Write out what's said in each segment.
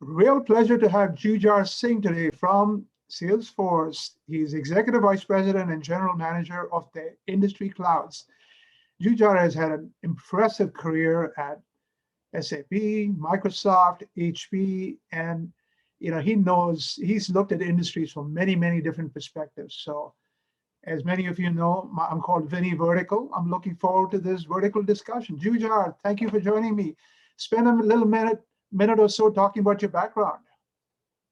Real pleasure to have Jujhar Singh today from Salesforce. He's Executive Vice President and General Manager of the Industry Clouds. Jujhar has had an impressive career at SAP, Microsoft, HP, and he's looked at industries from many different perspectives. So as many of you know, I'm called Vinnie Vertical. I'm looking forward to this vertical discussion. Jujhar, thank you for joining me. Spend a little minute or so talking about your background.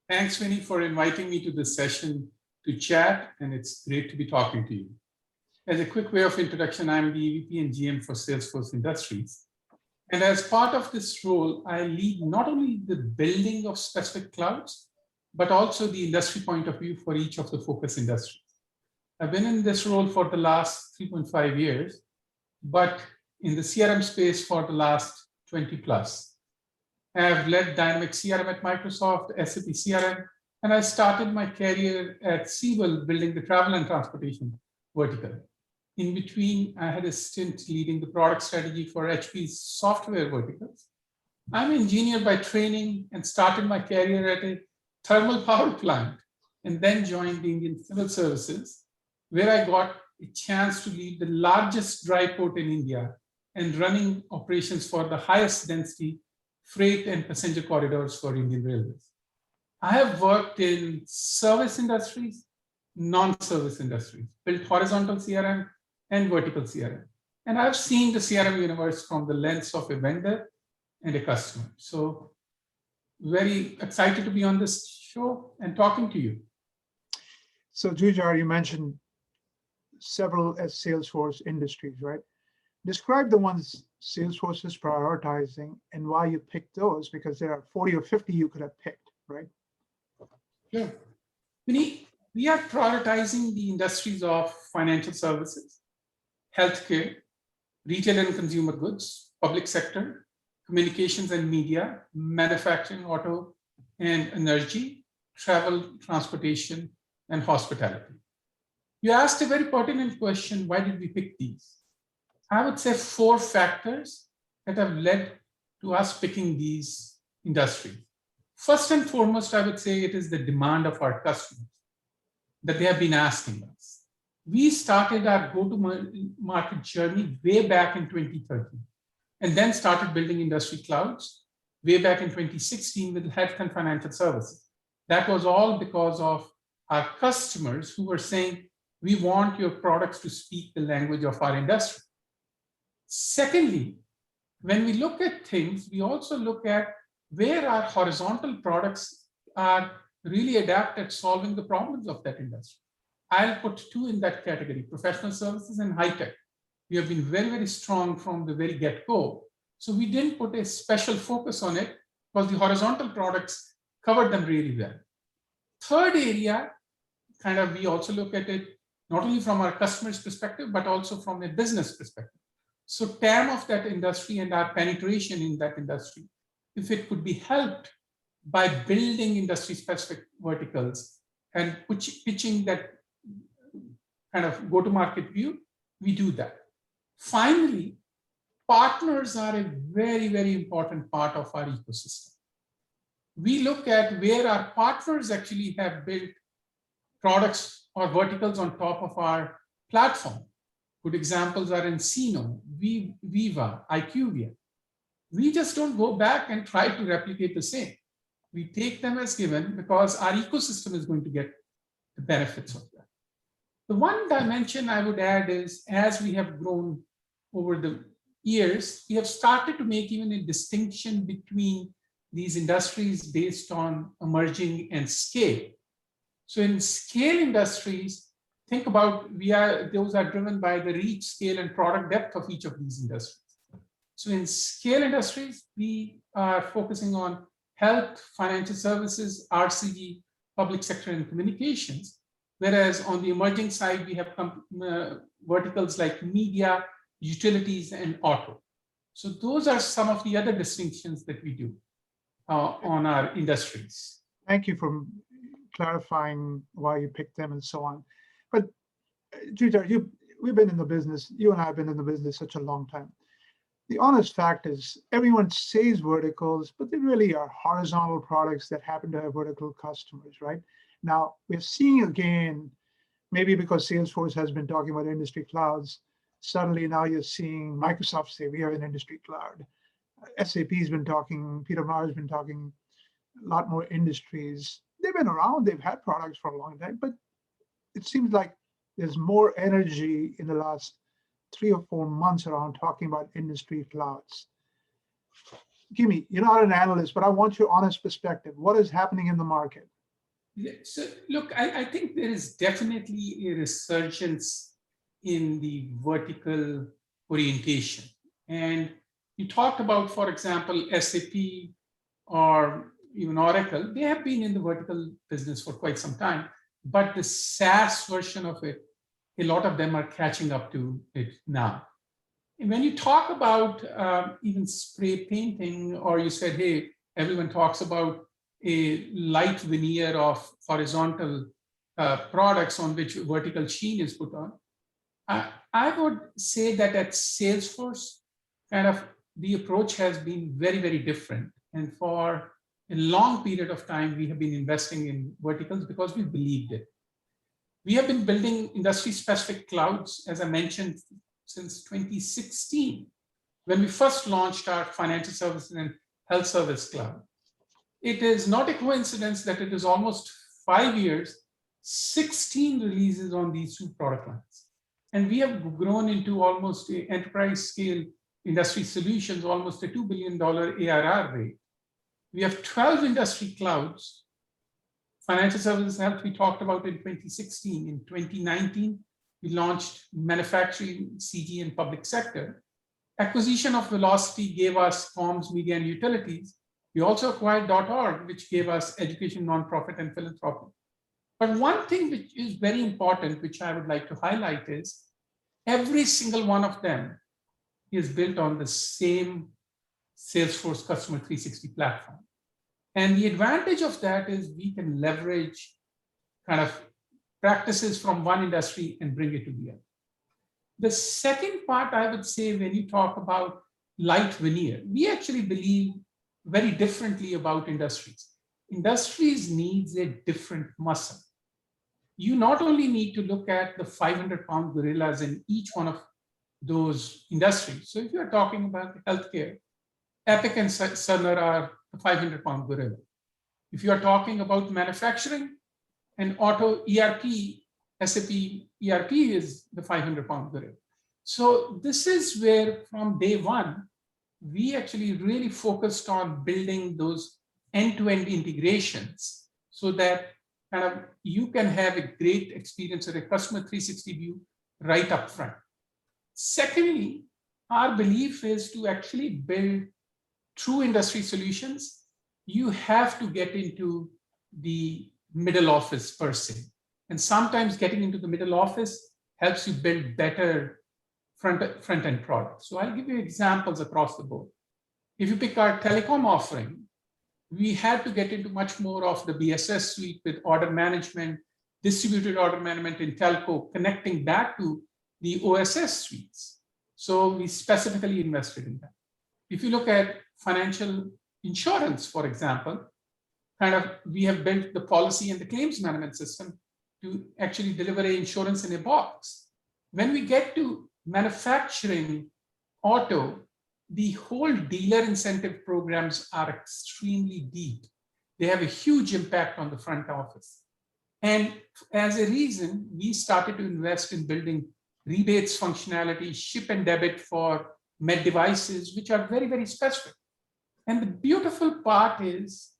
Thanks, Vinnie, for inviting me to this session to chat, and it's great to be talking to you. As a quick way of introduction, I'm the EVP and GM for Salesforce Industries. And as part of this role, I lead not only the building of specific clouds, but also the industry point of view for each of the focus industries. I've been in this role for the last 3.5 years, but in the CRM space for the last 20 plus. I have led Dynamic CRM at Microsoft, SAP CRM, and I started my career at Siebel building the travel and transportation vertical. In between, I had a stint leading the product strategy for HP's software verticals. I'm an engineer by training and started my career at a thermal power plant and then joined the Indian Civil Services, where I got a chance to lead the largest dry port in India and running operations for the highest density freight and passenger corridors for Indian Railways. I have worked in service industries, non-service industries, built horizontal CRM and vertical CRM. And I've seen the CRM universe from the lens of a vendor and a customer. So very excited to be on this show and talking to you. So Jujhar, you mentioned several as Salesforce industries, right? Describe the ones Salesforce is prioritizing and why you picked those, because there are 40 or 50 you could have picked, right? Sure. We are prioritizing the industries of financial services, healthcare, retail and consumer goods, public sector, communications and media, manufacturing, auto and energy, travel, transportation, and hospitality. You asked a very pertinent question, why did we pick these? I would say 4 factors that have led to us picking these industries. First and foremost, I would say it is the demand of our customers that they have been asking us. We started our go-to-market journey way back in 2013, and then started building industry clouds way back in 2016 with health and financial services. That was all because of our customers who were saying, we want your products to speak the language of our industry. Secondly, when we look at things, we also look at where our horizontal products are really adept at solving the problems of that industry. I'll put 2 in that category, professional services and high tech. We have been very strong from the very get-go. So we didn't put a special focus on it because the horizontal products covered them really well. Third area, we also look at it not only from our customers' perspective, but also from a business perspective. So TAM of that industry and our penetration in that industry, if it could be helped by building industry-specific verticals and pitching that kind of go-to-market view, we do that. Finally, partners are a very important part of our ecosystem. We look at where our partners actually have built products or verticals on top of our platform. Good examples are nCino, Viva, IQVIA. We just don't go back and try to replicate the same. We take them as given because our ecosystem is going to get the benefits of that. The one dimension I would add is, as we have grown over the years, we have started to make even a distinction between these industries based on emerging and scale. So in scale industries, think about those are driven by the reach, scale, and product depth of each of these industries. So in scale industries, we are focusing on health, financial services, RCG, public sector, and communications. Whereas on the emerging side, we have verticals like media, utilities, and auto. So those are some of the other distinctions that we do on our industries. Thank you for clarifying why you picked them and so on. But Jujhar, we've been in the business, you and I have been in the business such a long time. The honest fact is everyone says verticals, but they really are horizontal products that happen to have vertical customers, right? Now, we're seeing again, maybe because Salesforce has been talking about industry clouds, suddenly now you're seeing Microsoft say we have an industry cloud. SAP's been talking, Peter Maher's been talking, a lot more industries. They've been around, they've had products for a long time, but it seems like there's more energy in the last 3 or 4 months around talking about industry clouds. Gimme, you're not an analyst, but I want your honest perspective. What is happening in the market? So look, I think there is definitely a resurgence in the vertical orientation. And you talked about, for example, SAP or even Oracle, they have been in the vertical business for quite some time, but the SaaS version of it, a lot of them are catching up to it now. And when you talk about even spray painting, or you said, hey, everyone talks about a light veneer of horizontal products on which vertical sheen is put on, I would say that at Salesforce, kind of the approach has been very, very different. And for a long period of time, we have been investing in verticals because we believed it. We have been building industry-specific clouds, as I mentioned, since 2016, when we first launched our financial services and health service cloud. It is not a coincidence that it is almost 5 years, 16 releases on these two product lines. And we have grown into almost an enterprise scale industry solutions, almost a $2 billion ARR rate. We have 12 industry clouds. Financial services health we talked about in 2016. In 2019, we launched manufacturing, CG, and public sector. Acquisition of Velocity gave us comms, media, and utilities. We also acquired .org, which gave us education, nonprofit, and philanthropy. But one thing which is very important, which I would like to highlight, is every single one of them is built on the same Salesforce Customer 360 platform. And the advantage of that is we can leverage kind of practices from one industry and bring it to the other. The second part, I would say, when you talk about light veneer, we actually believe very differently about industries. Industries needs a different muscle. You not only need to look at the 500-pound gorillas in each one of those industries. So if you're talking about healthcare, Epic and Cerner are the 500-pound gorilla. If you're talking about manufacturing and auto ERP, SAP ERP is the 500-pound gorilla. So this is where from day one, we actually really focused on building those end-to-end integrations so that kind of you can have a great experience or a customer 360 view right up front. Secondly, our belief is to actually build true industry solutions. You have to get into the middle office per se. And sometimes getting into the middle office helps you build better front-end products. So I'll give you examples across the board. If you pick our telecom offering, we had to get into much more of the BSS suite with order management, distributed order management in telco, connecting back to the OSS suites. So we specifically invested in that. If you look at financial insurance, for example, kind of we have built the policy and the claims management system to actually deliver an insurance in a box. When we get to manufacturing auto, the whole dealer incentive programs are extremely deep. They have a huge impact on the front office. And as a reason, we started to invest in building rebates functionality, ship and debit for med devices, which are very, very specific. And the beautiful part is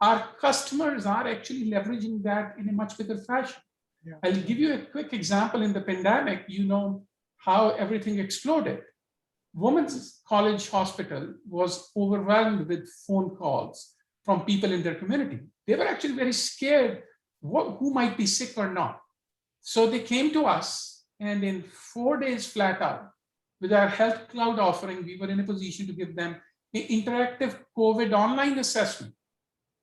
our customers are actually leveraging that in a much bigger fashion. Yeah. I'll give you a quick example. In the pandemic, you know how everything exploded. Women's College Hospital was overwhelmed with phone calls from people in their community. They were actually very scared who might be sick or not. So they came to us, and in 4 days flat out, with our health cloud offering, we were in a position to give them an interactive COVID online assessment,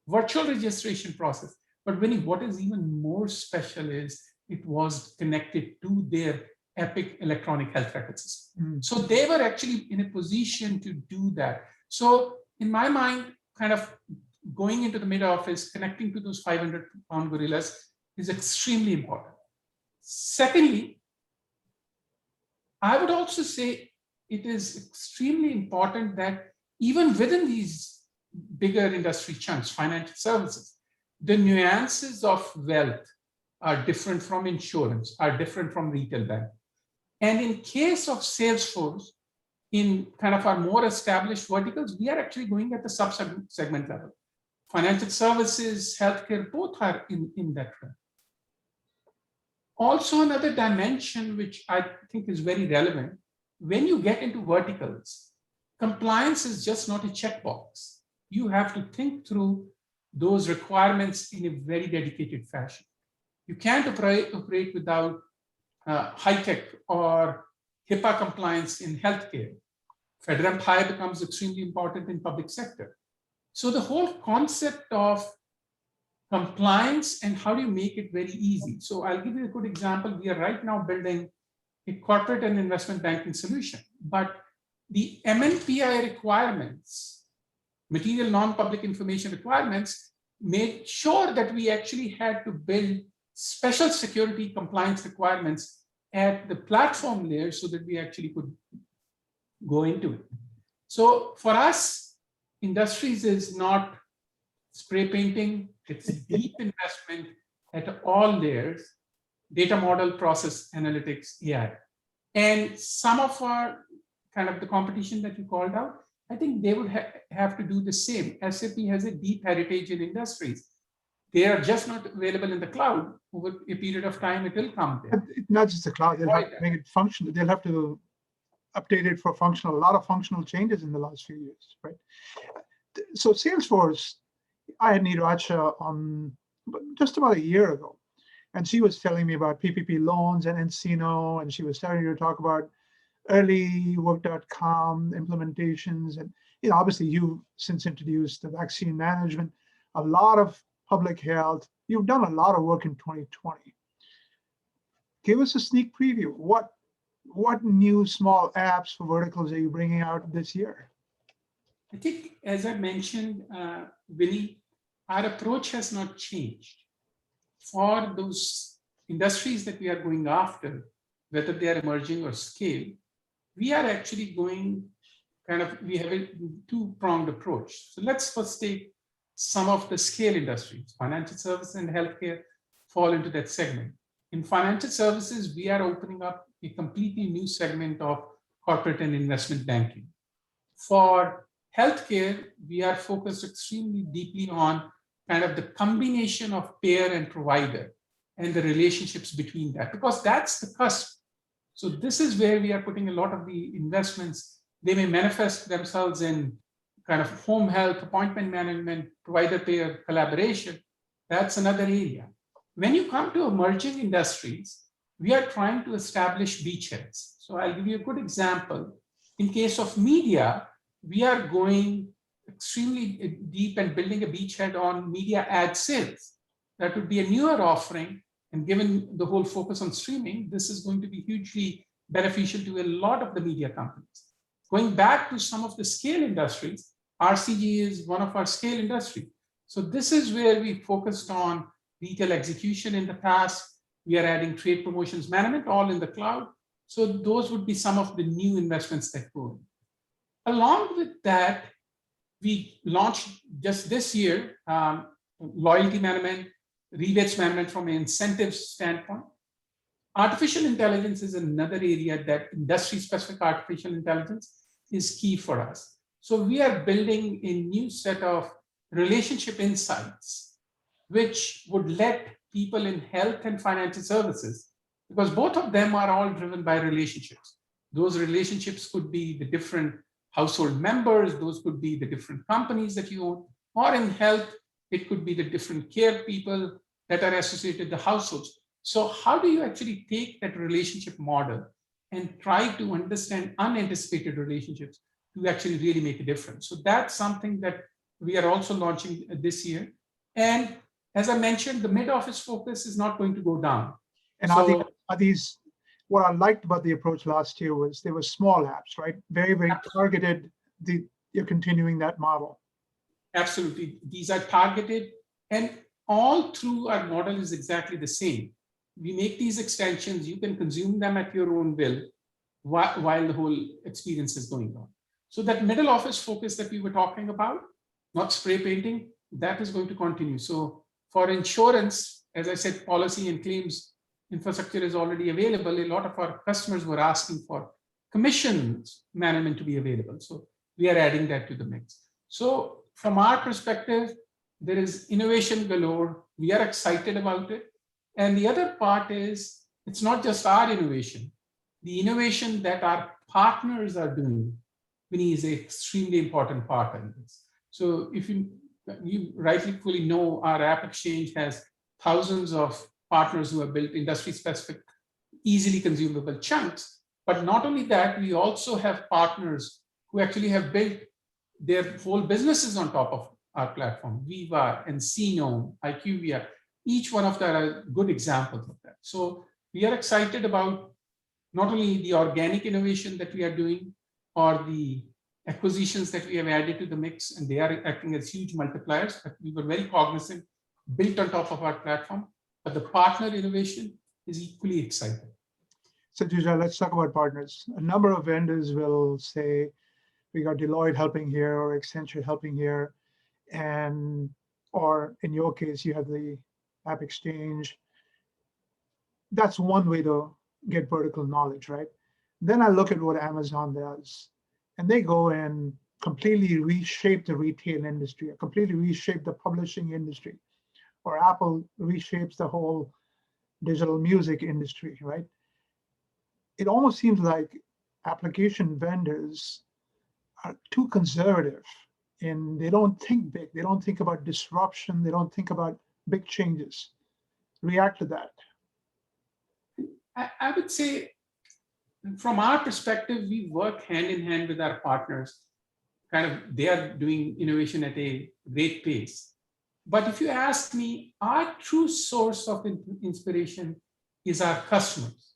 virtual registration process. But Vinnie, what is even more special is it was connected to their Epic electronic health record system. Mm. So they were actually in a position to do that. So in my mind, kind of going into the mid office, connecting to those 500-pound gorillas is extremely important. Secondly, I would also say it is extremely important that even within these bigger industry chunks, financial services, the nuances of wealth are different from insurance, are different from retail bank. And in case of Salesforce, in kind of our more established verticals, we are actually going at the sub-segment level. Financial services, healthcare, both are in that trend. Also, another dimension which I think is very relevant, when you get into verticals, compliance is just not a checkbox. You have to think through those requirements in a very dedicated fashion. You can't operate without high-tech or HIPAA compliance in healthcare. FedRAMP High becomes extremely important in public sector. So the whole concept of compliance and how do you make it very easy. So I'll give you a good example. We are right now building a corporate and investment banking solution, but the MNPI requirements, material non-public information requirements, made sure that we actually had to build special security compliance requirements at the platform layer so that we actually could go into it. So for us, industries is not spray painting, it's deep investment at all layers, data model, process, analytics, AI. And some of our kind of the competition that you called out, I think they would have to do the same. SAP has a deep heritage in industries. They are just not available in the cloud. Over a period of time, it will come there. Not just the cloud, they'll have to make it functional. They'll have to update it for functional, a lot of functional changes in the last few years, right? So Salesforce, I had Niraj on just about a year ago, and she was telling me about PPP loans and Encino, and she was starting to talk about early work.com implementations. And obviously you've since introduced the vaccine management, a lot of public health. You've done a lot of work in 2020. Give us a sneak preview. What new small apps for verticals are you bringing out this year? I think, as I mentioned, Vinnie, our approach has not changed. For those industries that we are going after, whether they are emerging or scale, we are actually going we have a two-pronged approach. So let's first take some of the scale industries. Financial services and healthcare fall into that segment. In financial services, we are opening up a completely new segment of corporate and investment banking. For healthcare, we are focused extremely deeply on kind of the combination of payer and provider and the relationships between that, because that's the cusp. So this is where we are putting a lot of the investments. They may manifest themselves in kind of home health, appointment management, provider-payer collaboration. That's another area. When you come to emerging industries, we are trying to establish beachheads. So I'll give you a good example. In case of media, we are going extremely deep and building a beachhead on media ad sales. That would be a newer offering. And given the whole focus on streaming, this is going to be hugely beneficial to a lot of the media companies. Going back to some of the scale industries, RCG is one of our scale industries. So this is where we focused on retail execution in the past. We are adding trade promotions management, all in the cloud. So those would be some of the new investments that go in. Along with that, we launched just this year, loyalty management, rebates management from an incentives standpoint. Artificial intelligence is another area that industry-specific artificial intelligence is key for us. So we are building a new set of relationship insights, which would let people in health and financial services, because both of them are all driven by relationships. Those relationships could be the different household members, those could be the different companies that you own, or in health, it could be the different care people that are associated with the households. So how do you actually take that relationship model and try to understand unanticipated relationships to actually really make a difference? So that's something that we are also launching this year. And as I mentioned, the mid-office focus is not going to go down. And are these what I liked about the approach last year was they were small apps, right? Very, very targeted. You're continuing that model. Absolutely. These are targeted, and all through our model is exactly the same. We make these extensions, you can consume them at your own will while the whole experience is going on. So that middle office focus that we were talking about, not spray painting, that is going to continue. So for insurance, as I said, policy and claims infrastructure is already available. A lot of our customers were asking for commissions management to be available. So we are adding that to the mix. So from our perspective, there is innovation galore. We are excited about it. And the other part is, it's not just our innovation. The innovation that our partners are doing, Vinnie, is an extremely important part in this. So if you rightfully know, our App Exchange has thousands of partners who have built industry-specific, easily consumable chunks. But not only that, we also have partners who actually have built their whole businesses on top of our platform. Viva and Cnome, IQVIA, each one of them are good examples of that. So we are excited about not only the organic innovation that we are doing or the acquisitions that we have added to the mix, and they are acting as huge multipliers, but we were very cognizant, built on top of our platform, but the partner innovation is equally exciting. So Jujhar, let's talk about partners. A number of vendors will say, we got Deloitte helping here or Accenture helping here, or in your case, you have the App Exchange. That's one way to get vertical knowledge, right? Then I look at what Amazon does, and they go and completely reshape the retail industry, or completely reshape the publishing industry, or Apple reshapes the whole digital music industry, right? It almost seems like application vendors are too conservative, and they don't think big. They don't think about disruption. They don't think about big changes. React to that. I would say, from our perspective, we work hand in hand with our partners. They are doing innovation at a great pace. But if you ask me, our true source of inspiration is our customers.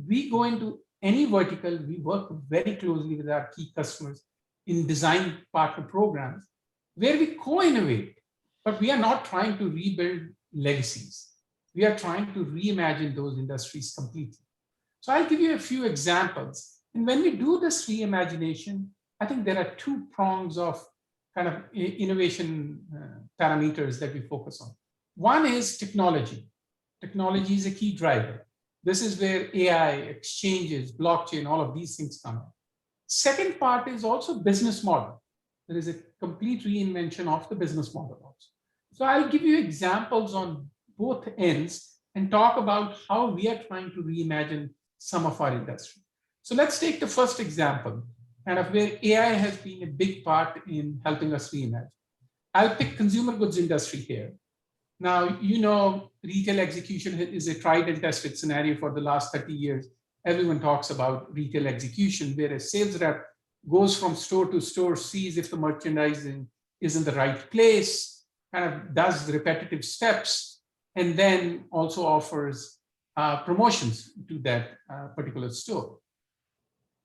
We go into any vertical, we work very closely with our key customers in design partner programs where we co-innovate, but we are not trying to rebuild legacies. We are trying to reimagine those industries completely. So I'll give you a few examples. And when we do this reimagination, I think there are two prongs of kind of innovation parameters that we focus on. One is technology. Technology is a key driver. This is where AI, exchanges, blockchain, all of these things come in. Second part is also business model. There is a complete reinvention of the business model also. So I'll give you examples on both ends and talk about how we are trying to reimagine some of our industry. So let's take the first example, kind of where AI has been a big part in helping us reimagine. I'll pick consumer goods industry here. Now, you know, retail execution is a tried and tested scenario for the last 30 years. Everyone talks about retail execution, where a sales rep goes from store to store, sees if the merchandising is in the right place, kind of does repetitive steps, and then also offers promotions to that particular store.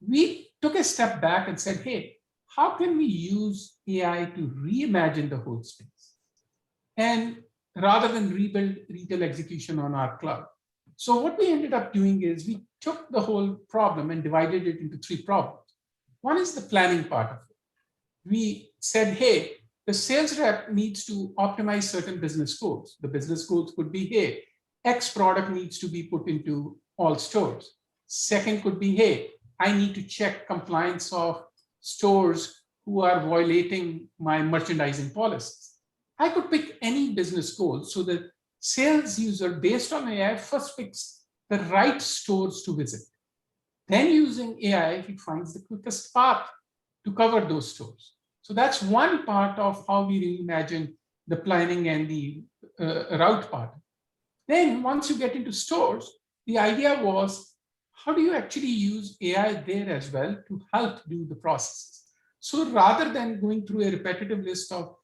We took a step back and said, hey, how can we use AI to reimagine the whole space? And rather than rebuild retail execution on our cloud. So what we ended up doing is we took the whole problem and divided it into three problems. One is the planning part of it. We said, hey, the sales rep needs to optimize certain business goals. The business goals could be, hey, X product needs to be put into all stores. Second could be, hey, I need to check compliance of stores who are violating my merchandising policies. I could pick any business goal. So the sales user, based on AI, first picks the right stores to visit. Then using AI, he finds the quickest path to cover those stores. So that's one part of how we reimagine the planning and the route part. Then once you get into stores, the idea was, how do you actually use AI there as well to help do the processes? So rather than going through a repetitive list of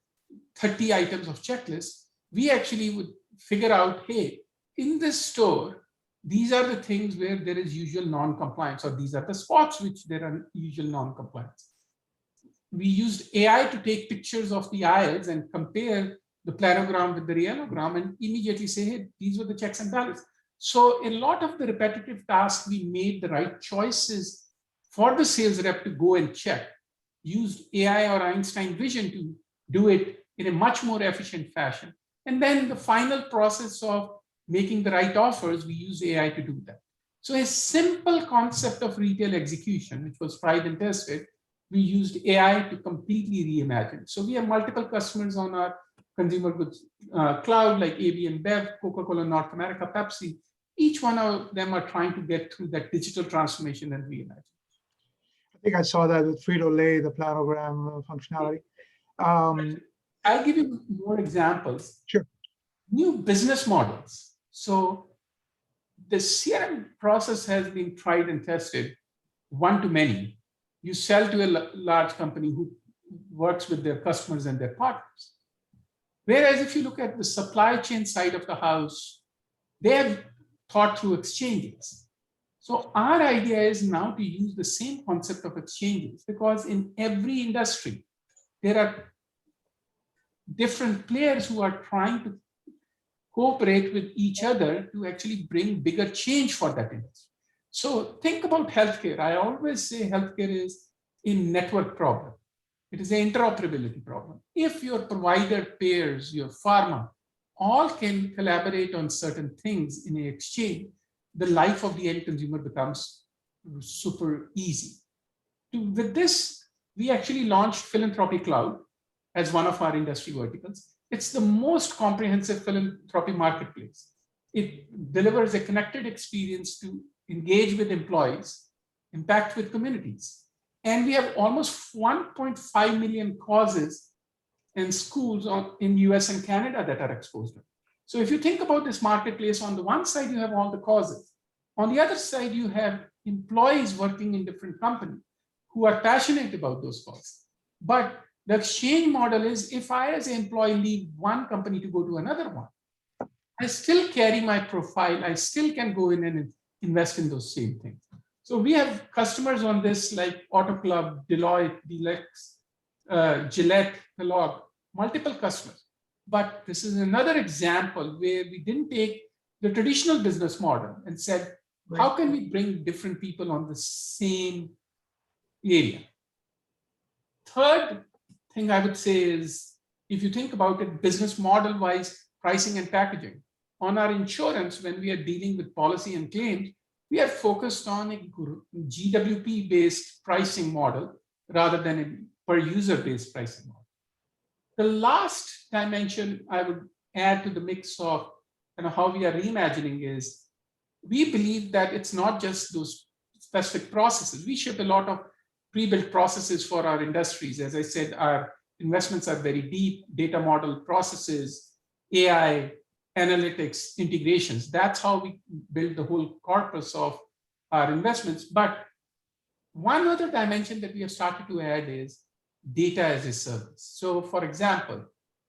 30 items of checklist, we actually would figure out, hey, in this store, these are the things where there is usual non-compliance, or these are the spots which there are usual non-compliance. We used AI to take pictures of the aisles and compare the planogram with the realogram and immediately say, hey, these were the checks and balances. So a lot of the repetitive tasks, we made the right choices for the sales rep to go and check, used AI or Einstein vision to do it in a much more efficient fashion. And then the final process of making the right offers, we use AI to do that. So a simple concept of retail execution, which was tried and tested, we used AI to completely reimagine. So we have multiple customers on our consumer goods cloud, like AB and Bev, Coca-Cola North America, Pepsi. Each one of them are trying to get through that digital transformation and reimagine. I think I saw that with Frito-Lay, the planogram functionality. I'll give you more examples. Sure. New business models. So the CRM process has been tried and tested one to many. You sell to a large company who works with their customers and their partners. Whereas if you look at the supply chain side of the house, they have thought through exchanges. So our idea is now to use the same concept of exchanges, because in every industry, there are different players who are trying to cooperate with each other to actually bring bigger change for that industry. So think about healthcare. I always say healthcare is a network problem. It is an interoperability problem. If your provider, payers, your pharma, all can collaborate on certain things in an exchange, the life of the end consumer becomes super easy. With this, we actually launched Philanthropy Cloud as one of our industry verticals. It's the most comprehensive philanthropy marketplace. It delivers a connected experience to engage with employees, impact with communities. And we have almost 1.5 million causes and schools in US and Canada that are exposed to it. So if you think about this marketplace, on the one side, you have all the causes. On the other side, you have employees working in different companies who are passionate about those causes. But the exchange model is, if I as an employee leave one company to go to another one, I still carry my profile. I still can go in and invest in those same things. So we have customers on this like Auto Club, Deloitte, Delex, Gillette, Kellogg, multiple customers. But this is another example where we didn't take the traditional business model and said, how can we bring different people on the same area? Third thing I would say is, if you think about it business model-wise, pricing and packaging. On our insurance, when we are dealing with policy and claims, we are focused on a GWP-based pricing model rather than a per-user-based pricing model. The last dimension I would add to the mix of how we are reimagining is, we believe that it's not just those specific processes. We ship a lot of pre-built processes for our industries. As I said, our investments are very deep, data model processes, AI, analytics, integrations. That's how we build the whole corpus of our investments. But one other dimension that we have started to add is data as a service. So for example,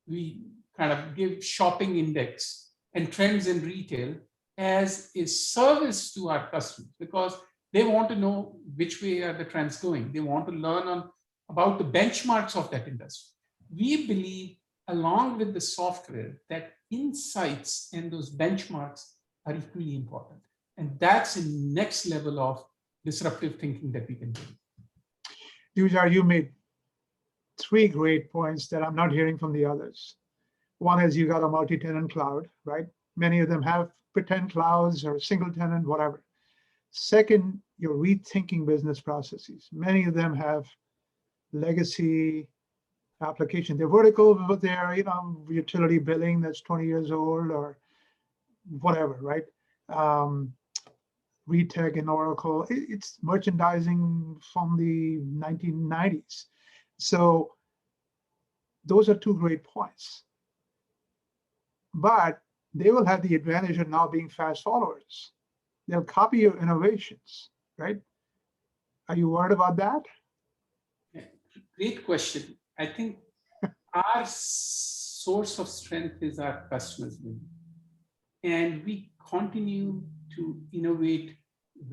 we kind of give shopping index and trends in retail as a service to our customers, because they want to know which way are the trends going. They want to learn about the benchmarks of that industry. We believe, along with the software, that insights and those benchmarks are equally important. And that's the next level of disruptive thinking that we can do. Jujhar, you made 3 great points that I'm not hearing from the others. One is you got a multi-tenant cloud, right? Many of them have pretend clouds or single tenant, whatever. Second, you're rethinking business processes. Many of them have legacy application. They're vertical, but they're utility billing that's 20 years old or whatever, right? Retech and Oracle, it's merchandising from the 1990s. So those are 2 great points. But they will have the advantage of now being fast followers. They'll copy your innovations, right? Are you worried about that? Great question. I think our source of strength is our customers. And we continue to innovate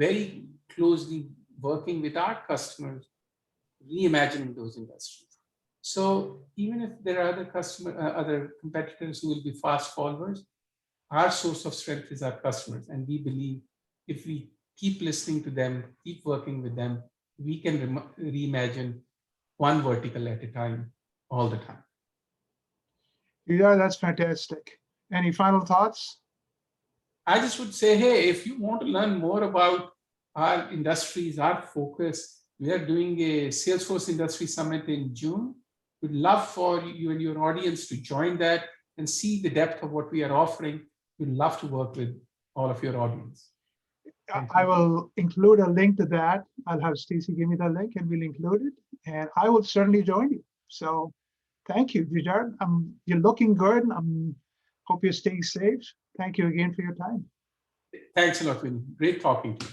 very closely, working with our customers, reimagining those industries. So even if there are other competitors who will be fast followers, our source of strength is our customers. And we believe if we keep listening to them, keep working with them, we can reimagine one vertical at a time, all the time. Yeah, that's fantastic. Any final thoughts? I just would say, hey, if you want to learn more about our industries, our focus, we are doing a Salesforce Industry Summit in June. We'd love for you and your audience to join that and see the depth of what we are offering. We'd love to work with all of your audience. I will include a link to that. I'll have Stacey give me the link and we'll include it. And I will certainly join you. So thank you, Jujhar. You're looking good. Hope you're staying safe. Thank you again for your time. Thanks a lot, Vinnie. Great talking to you.